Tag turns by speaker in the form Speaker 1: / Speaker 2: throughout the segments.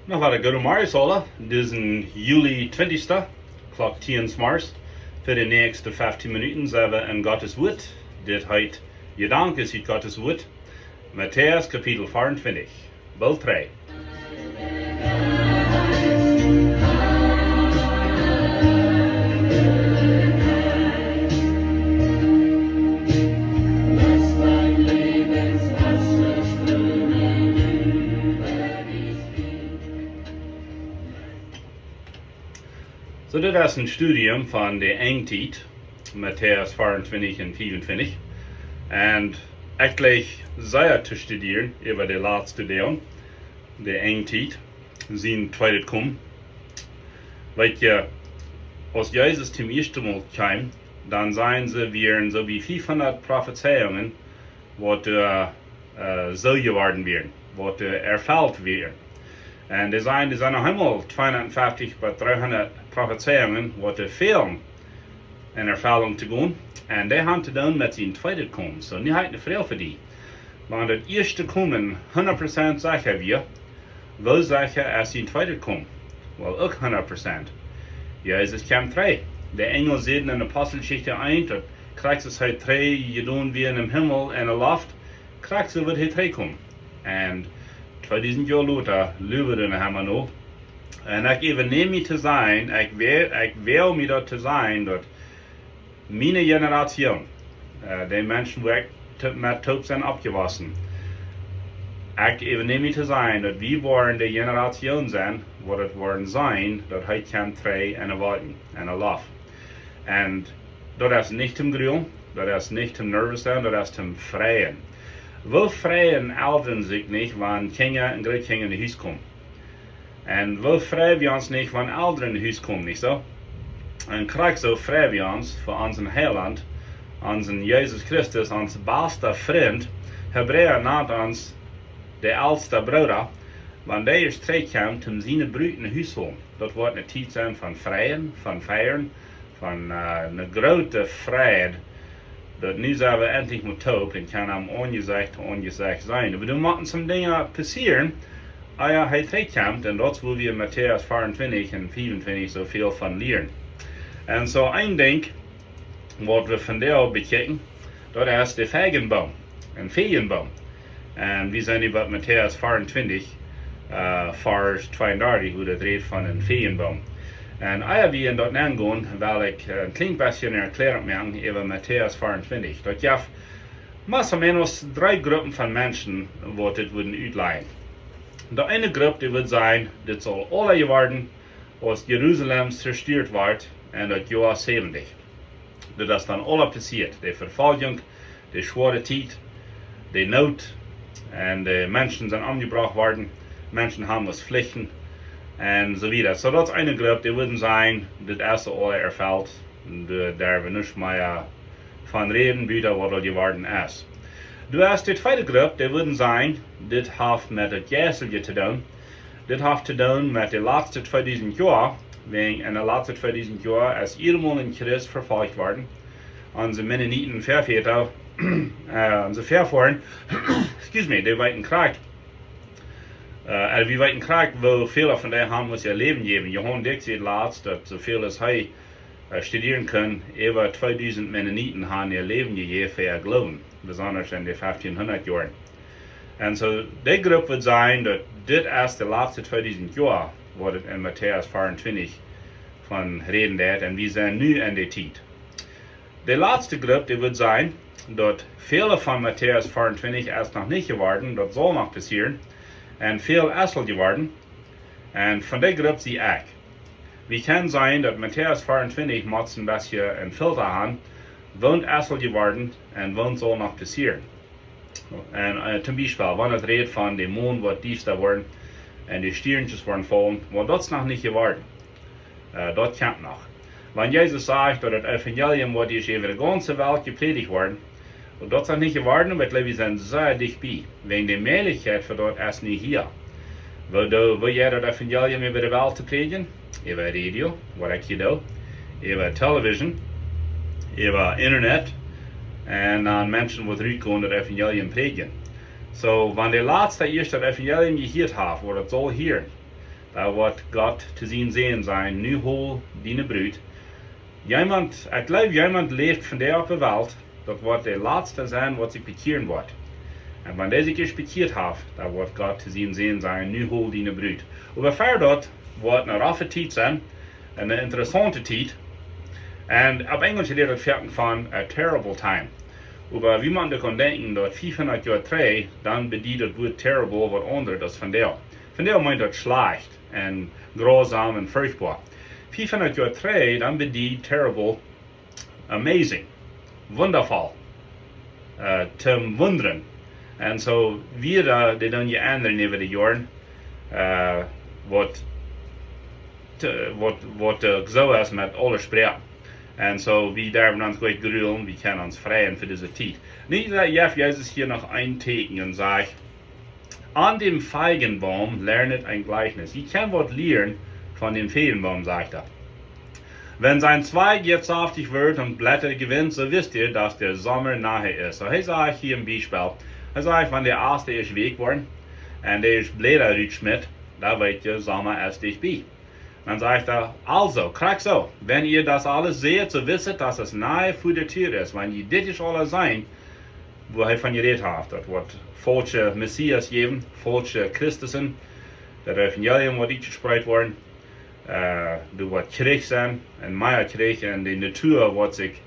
Speaker 1: Nog wat een goede alle. Dit is een juli 20ste, klok 10 s'morgens. Voor de nächste 15 minuten zijn we in Gottes woord. Dit heet Gedanken is uit Gottes woord. Matteaus kapitel 24. Wel 3. So, das ist ein Studium von der Engtijd, Matteaus 24 und 24. Und eigentlich sehr zu studieren über die letzte Deel, der Engtijd, sein zweites Kommen. Weil ja, als Jesus zum ersten Mal kam, dann seien sie wären so wie 500 Prophezeiungen, was so geworden wären, was erfüllt wären. Und es sind noch einmal 250 bis 300 Prophezeiungen, die fehlen in Erfüllung zu gehen. Und die haben zu tun mit seinem zweiten Kommen. So, nicht halt viel für die. Wenn das erste Kommen 100% sicher wird, wo sicher ist sein zweites Kommen? Well, auch 100%. Jesus kam 3. Der Engel sieht in der Apostelgeschichte 1, dass Christus hat 3 getan wie in dem Himmel und in der Luft. Christus wird hier 3 kommen. Und 2000 Jahre later leben wir noch noch. Und ich übernehme mich zu sein, ich will mich dort zu sein, dass meine Generation, die Menschen, die mit Taub sind abgewachsen, ich übernehme mich zu sein, dass wir wollen die Generation sein, wo das wollen sein, dass heute kann 3 in der Welt, in der Luft. Und das ist nicht zum Grün, das ist nicht zum Nervös sein, das ist zum Freien. Wo freien Eltern sich nicht, wenn Kinder und Großkinder in das Haus kommen? Und wo freuen wir uns nicht, wenn Eltern in das Haus kommen, nicht so? Und gleich so freuen wir uns für unseren Heiland, unseren Jesus Christus, unser bester Freund. Hebräer nennt uns der älteste Bruder, wenn der erst zurückkommt, um seine Brüder in das Haus zu holen. Das wird eine Zeit sein von Freien, von Feiern, von einer großen Freude. Dat nu zijn we endlich met taub en kan hem ongezicht zijn. Aber du moeten some dingen passieren, als hij terugkomt, en dat wil we Matteaus 24 en 25 zoveel van leren. En zo een ding, wat we vandaag bekijken, dat is de Fejenbom, een Fejenbom. En we zijn nu bij Matteaus 24, vers 32, hoe dat redt van een Fejenbom. En als we in dat aangaan, wil ik een klein beetje erklären maken over Matteaus 24. Dat je más o menos 3 groepen van mensen wat dit worden uitleggen. De ene groep die wordt zijn, dit zal alle worden als Jeruzalem zerstört wordt en dat jaar 70. Dat is dan alle passiert. De vervolging, de zware tijd, de nood en de mensen zijn omgebracht worden. Mensen hebben was vluchten. En so weiter. So, das ist eine Gruppe, die würden sein, das erste alle erfällt, der wir nicht mehr von reden, wieder, was das geworden ist. Du hast die zweite Gruppe, die würden sein, das hat mit der Geselge zu tun, das hat zu tun mit den letzten 2000 Jahren, wegen in den letzten 2000 Jahren ist irgendwann in Christ verfolgt worden, unsere Mennoniten Verväter, unsere Verfahren, excuse me, die weiten Krieg. Wir weten graag, wo viele von denen haben uns ihr Leben geben. Johann Dick sieht laatst, dass so viel als hij studieren kann, über 2000 Mennoniten haben ihr Leben gegeben für ihr Glauben, besonders in den 1500 Jahren. En so, die groep wird sein, dat dit erst de laatste 2000 jaar, wordt het in Matteaus 24 van reden dat, en we zijn nu in de tijd. De laatste groep, die wird sein, dat vele van Matteaus 24 erst nog niet geworden, dat zal nog passieren, en veel is al geworden, en van die groep zie ik. Wie kan zijn dat Matteaus 24 moet een beetje een filter hebben, woont is al geworden, en woont zal nog passieren. En zum Beispiel, wanneer het redt van de maan wordt diefster worden, en de stierntjes worden vallen, want dat is nog niet geworden. Dat kan nog. Wanneer Jezus zegt dat het evangelium wordt over de ganze wereld gepredigt worden, dat is nog niet geworden, want we zijn zeer dichtbij. Wegen de mogelijkheid voor dat is niet hier. Wil jij dat evangelium over de wereld te predigen? Over radio, wat ik hier doe. Over televisie. Over internet. En dan mensen wat uitkomen dat evangelium predigen. So, wanneer de laatste eerst dat evangelium gehoord heeft, wordt het zo hier. Dat wordt God te zien zijn, nu hol die bruid. Iemand, ik geloof, iemand leeft van daar op de wereld, dat wordt de laatste zijn wat zich bekeren wordt. En wanneer deze zich bekeerd heeft, dat wordt God te zien zijn, nu hol die bruid. Over dat wordt een raffe tijd zijn, een interessante tijd. En op Engels leert het verken van a terrible time. Aber wie man kan denken dat 500 jaar terug, dan bedient het woord terrible wat anders dan van daar. Van daar meint dat slecht en grausam en furchtbar. 500 jaar terug, dan bedient terrible amazing, wonderful, te wonderen. En zo weer die dan je anderen over de jaren, wat zo is met alle spreken. En zo, wie darven ons goed gruwelen, wie kunnen ons vrijen voor deze tijd. Niet dat Jezus hier nog een teken en zegt, an dem Fejenbom lernet ein Gleichnis. Je kan wat leren van dem Fejenbom, sagt er. Wenn sein Zweig jetzt saftig wird und Blätter gewinnt, so wisst ihr, dass der Sommer nahe ist. So, hij sagt hier ein Beispiel. Hij sagt, wenn der erste ist weg worden, und der ist Blätter rutschmidt, da weet je, Sommer ist dichtbij. Dann sagt er, also, krieg so, wenn ihr das alles seht, so wisset, dass es nahe vor der Tür ist. Wenn ihr dit alles sein, wo er von geredet hat, das wird falsche Messias geben, falsche Christusen, das Evangelium wird nicht gesprochen worden, du wird Krieg sein, ein mehr Krieg, und die Natur wird sich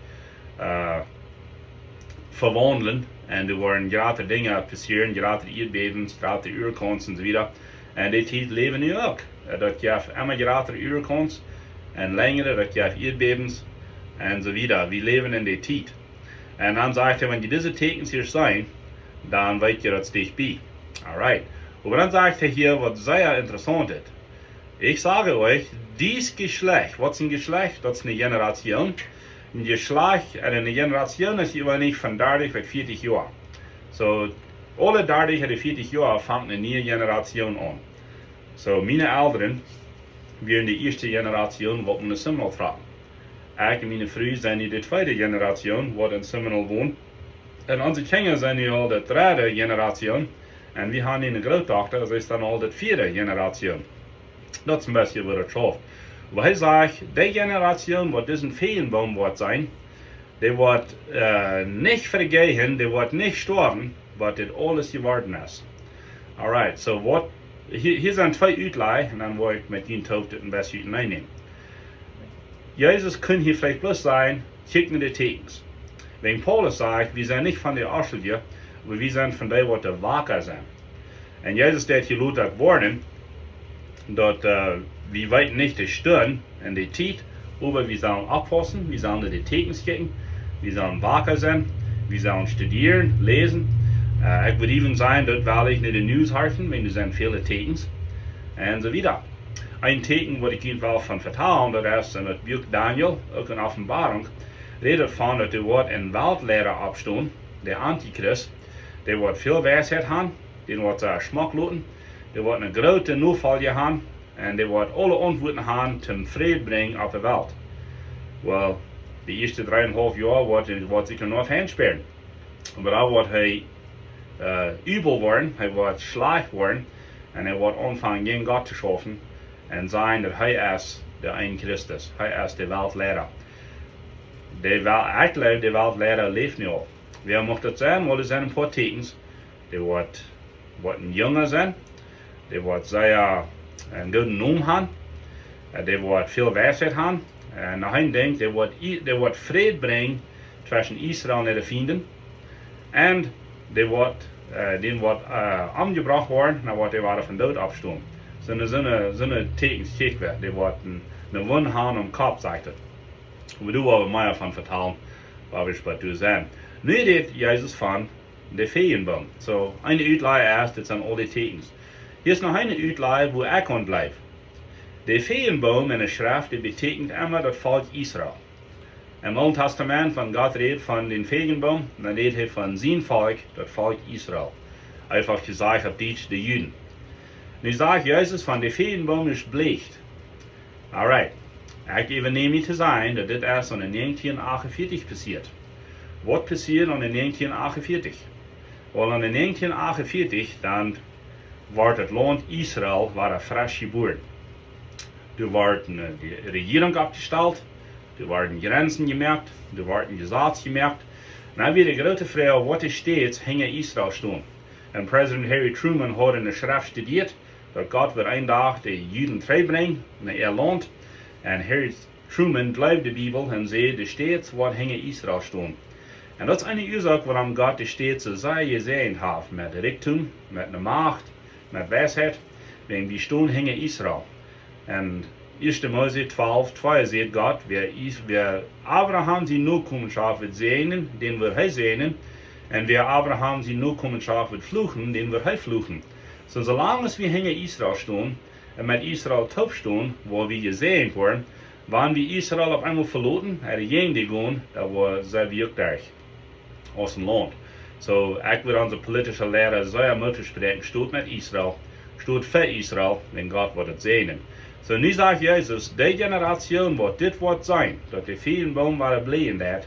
Speaker 1: verwandeln, und du werden gerade Dinge passieren, gerade Erdbeben, gerade Urkunst und so weiter. En die tijd leven nu ook. Dat je immer grotere Urkunst en längere, dat je Erdbebens en so weiter. Wir leben in der tijd. En dan sagt er, wenn je diese Tekens hier zijn, dan weet je dat es dich bij. Alright. Aber dann sagt er hier, was sehr interessant ist. Ich sage euch, dies Geschlecht, was ist ein Geschlecht? Das ist eine Generation. Ein Geschlecht, eine Generation ist aber nicht von 30 bis 40 Jahren. So, alle 30 oder 40 Jahre fängt eine neue Generation an. So, meine Eltern wären die erste Generation, die in Seminal tragen. Ich und meine Frau sind die zweite Generation, die in Seminal wohnen. Und unsere Kinder sind ja die dritte Generation. Und wir haben eine Großtochter, das ist dann all die vierte Generation. Das ist ein bisschen, was er schafft. Aber er sagt, die Generation, die diesen Fejenbom wird sein, die wird nicht vergehen, die wird nicht sterben, weil das alles geworden ist. Alright, so what, hier sind zwei Uitlei, und dann wollte ich mit Ihnen ein bisschen einnehmen. Jesus kann hier vielleicht bloß sein, kicken die Tekens. Wenn Paulus sagt, wir sind nicht von der Arschelje, aber wir sind von der, was der Wacker sind. Und Jesus hat hier Luther geworden, dass wir weit nicht die Stirn in die Zeit, aber wir sollen abpassen, wir sollen die Tekens kicken, wir sollen Wacker sein, wir sollen studieren, lesen. Ich würde even sagen, dat wil ik naar de nieuws harten, want er zijn viele Tekens. En zo weiter. Ein Teken wat ik Ihnen wel van vertellen, dat is in het boek Daniel, ook een openbaring, redet van dat er wordt een Weltlehrer opstaan, de Antichrist, die wordt veel wijsheid hebben, die wordt smak laten, die wordt een grote noodvalje hebben, en die wordt alle antwoorden hebben ten vrede brengen op de wereld. Wel, de eerste 3,5 jaar wordt zich er nog heenspelen. Maar dan wordt hij übel worden, hij wordt slecht worden, en hij wordt aanvangen geen God te schaffen, en zijn dat hij is de een Christus, hij is de Weltlehrer. Ik geloof, de Weltlehrer leeft nu al. Wie mocht dat zijn? Wel, er zijn een paar tekens. Die wordt wat een jongen zijn, die wat sehr een guten Naam haben, die wat veel wijsheid haben. En nog een ding, die wat vrede brengen tussen Israël en de vrienden. En die wat omgebracht worden, naar wat die waren van dood afstonden. Zo'n tekens kijk we, die wat een wond hebben om kop, zegt het. We doen wel meer van vertellen, wat we wat doen zijn. Nu redt Jezus van de Fejenbom. So, eine uitleg erst, dit zijn al die tekens. Hier is nog een uitleg, wo ik kan blijven. De Fejenbom in de schrift, die betekent immer dat volk Israël. Im Alten Testament, wenn Gott redet von den Fejenbom, dann redet er von sein Volk, das Volk Israel. Einfach gesagt auf Deutsch, die Juden. Und ich sage, Jesus von der Fejenbom ist bleicht. Alright. Ich gebe nämlich zu sein, dass das erst in 1948 passiert. Was passiert in 1948? Weil in 1948, dann war das Land Israel frisch geboren. Da war die Regierung abgestellt. Da werden Grenzen gemerkt, da werden Gesetze gemerkt. Dann wird die große Frage, was ist stets hinter Israel stehen. Und Präsident Harry Truman hat in der Schrift studiert, dass Gott wird einen Tag die Juden treibringen in ihr Land. Und Harry Truman glaubt die Bibel und sagt, da steht, was hinter Israel stehen. Und das ist eine Ursache, warum Gott die Städte so sehr gesehen hat, mit Reichtum, mit einer Macht, mit Weisheit, wegen die stehen hinter Israel. Und 1. Mose 12:2 sagt Gott, wer Abraham die Nachkommenschaft wird segnen, den wird er segnen. Und wer Abraham die Nachkommenschaft wird fluchen, den wird er fluchen. So solange wir hinter Israel stehen und mit Israel top stehen, wo wir gesehen wurden, waren wir Israel auf einmal verloren, gegen die gehen, da war sehr wirklich aus dem Land. So, ich würde unsere politische Lehrer sehr mutig sprechen, steht mit Israel, steht für Israel, wenn Gott wird es segnen. So, nu sagt Jesus, die Generation wird dit wird sein, dass die Fejenbom waren blieben dat,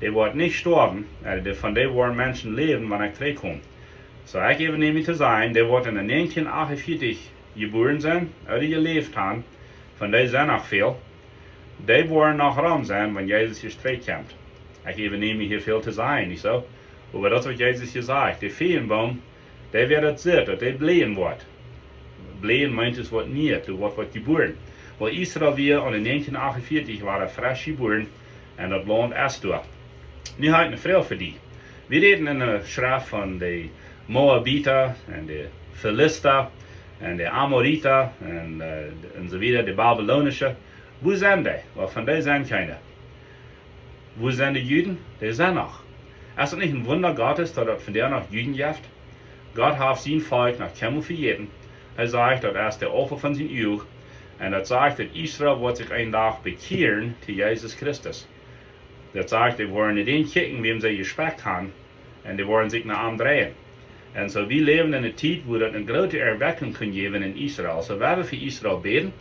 Speaker 1: die wird nicht sterben, von denen werden Menschen leben, wenn ich zurückkomme. So, ich gebe nämlich zu sein, die wird in 1948 geboren sein, oder gelebt haben, von denen sind noch viel, die werden noch rum sein, wenn Jesus hier zurückkommt. Ich gebe nämlich hier viel zu sein, nicht so? Aber das hat Jesus gesagt, die Fejenbom, die wird sehen, dass die blieben wird. Blieben meint es wat niet, du wordt geboren. Weil Israel weer in 1948 waren frisch geboren en dat land is door. Nu heb ik een vraag voor die. We reden in de schrift van de Moabiter en de Philister en de Amoriter en zo weer, de Babylonische. Wo zijn die? Wel, van die zijn keine. Wo zijn de Juden? Die zijn nog. Is het niet een Wunder Gottes, dat het van der nog Juden heeft? Gott heeft zijn volk nog kämmel vergeten. Hij zegt dat er is de offer van zijn eeuw. En dat zegt dat Israël wordt zich een dag bekeeren tot Jezus Christus. Dat zegt, die worden niet in kijken wem ze respect hebben. En die worden zich naar hem draaien. En zo, we leven in een tijd waar dat een grote erwekking kan geven in Israël. Zo, we hebben voor Israël beden.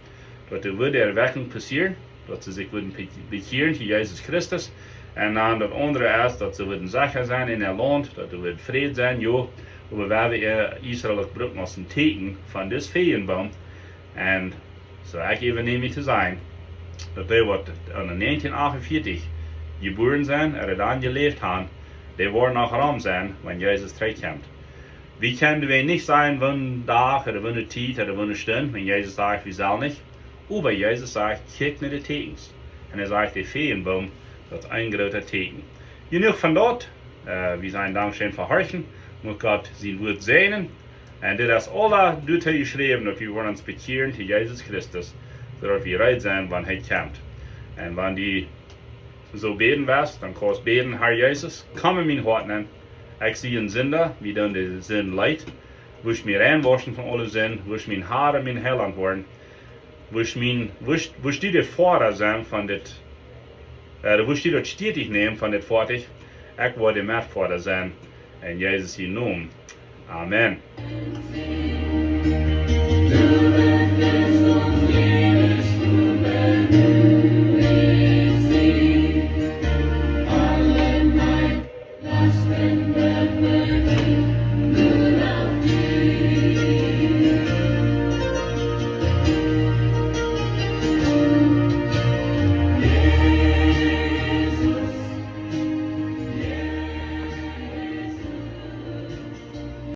Speaker 1: Dat er de erwekking passeren. Dat ze zich worden bekeren tot Jezus Christus. En dan dat andere is dat ze worden zeker zijn in het land. Dat er wordt vrede zijn, joh. Aber wir werden Israel gebruikt als een teken van dit Fejenbom. En zo ik even neem te zijn, dat die wat in 1948 geboren zijn, er dan geleefd hebben, die worden nog rum zijn, wanneer Jezus terugkomt. Wie kunnen we niet zijn van dag, of van tijd, of van stund, wenn Jezus sagt, we zullen niet. Aber Jezus zegt, kijk naar de tekens. En hij zegt, de Fejenbom, dat is een groter teken. Genoeg van dat, we zijn dankzij verhorchen. Moet Gott zijn woord zegenen. En dit is alle doet hij geschreven dat we worden ons bekeren tot Jezus Christus, zodat we red zijn wanneer hij komt. En wanneer die zo beden was, dan kan je beden, Herr Jezus, kom in mijn hart aan. Ik zie een zonde, wie dan de zin leidt. Wisch mij reinwaschen van alle zin, wisch mijn haren mijn heiland worden. Wisch die de vader zijn van dit, wisch die dat stetig nemen van dit vader. Ik word de metvader zijn. In Jezus' naam. Amen.